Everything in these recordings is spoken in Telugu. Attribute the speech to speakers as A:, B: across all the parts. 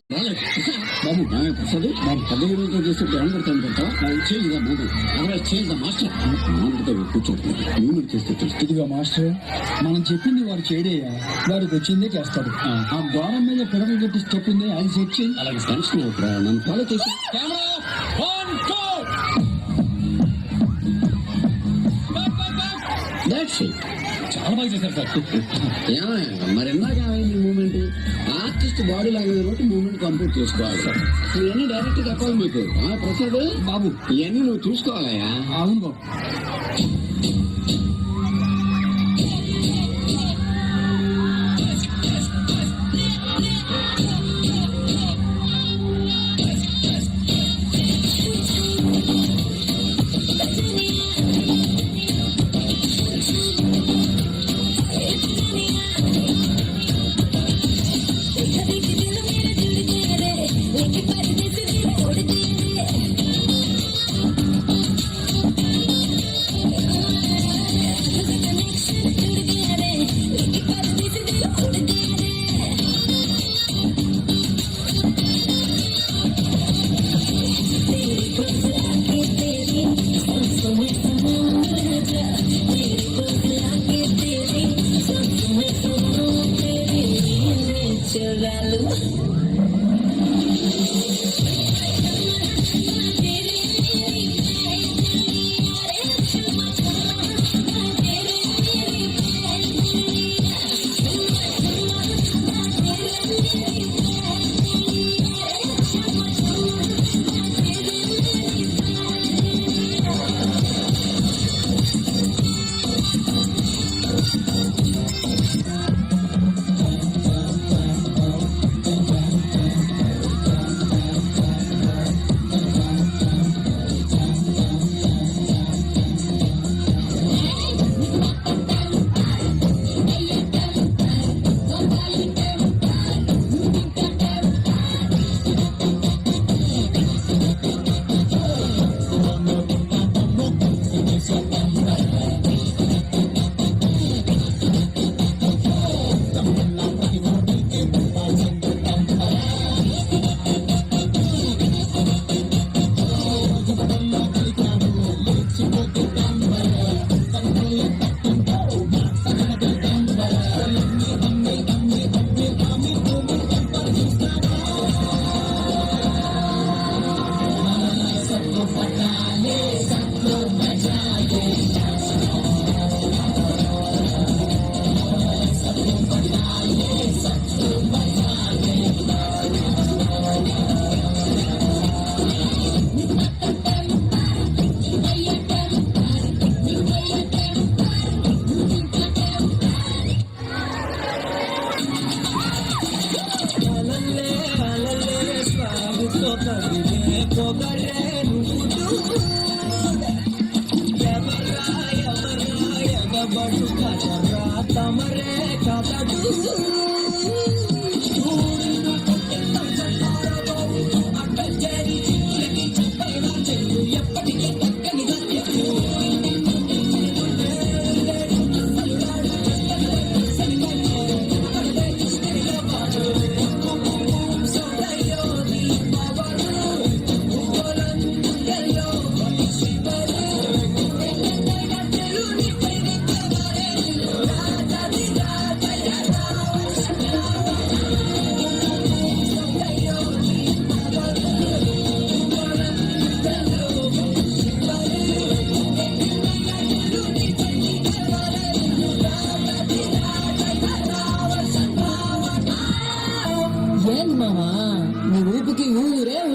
A: బాబు ప్రసాద్ బాబు పెద్ద గురువుతో చేస్తే ఏం కొడతాను కొడతావా చేయలేదా బాబు ఎవరైనా చేయదా మాస్టర్ మామిడితో కూర్చోండి మూమెంట్ చేస్తే
B: ఇదిగా మాస్టర్ మనం చెప్పింది వాడు చేయడయ్యా వాడికి వచ్చిందే చేస్తాడు. ఆ ద్వారం మీద పిడకలు కట్టి స్టెప్ ఉంది అది సెట్ చేయి.
A: అలాగే టెన్షన్ అవుతురా నన్ను ఫాలో చేసి
B: చాలా బాగా చేశారు సార్.
A: మరి ఎందాక మూమెంట్ ఆర్టిస్ట్ బాడీ లాంగ్వేజ్ బట్టి మూమెంట్ కంప్లీట్ చేసుకోవాలి సార్. అసలు ఇవన్నీ డైరెక్ట్ చెప్పాలి మీకు ప్రసాద్
B: బాబు
A: ఇవన్నీ నువ్వు చూసుకోవాలయ్యా.
B: అవును బాబు.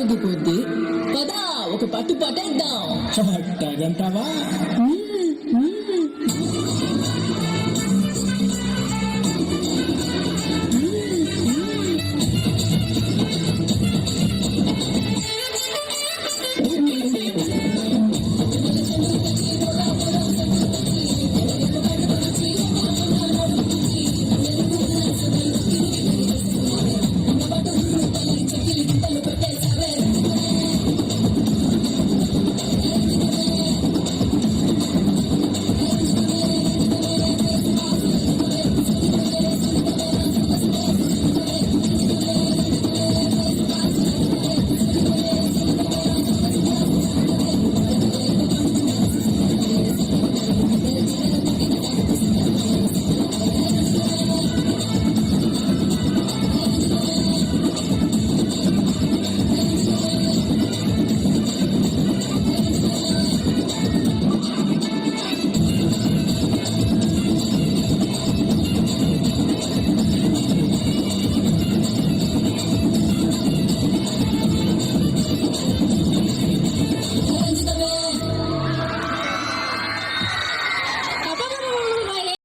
C: ఊగిపోద్ది పదా ఒక పట్టు పట్టేద్దాం.
B: అట్టగంటావా?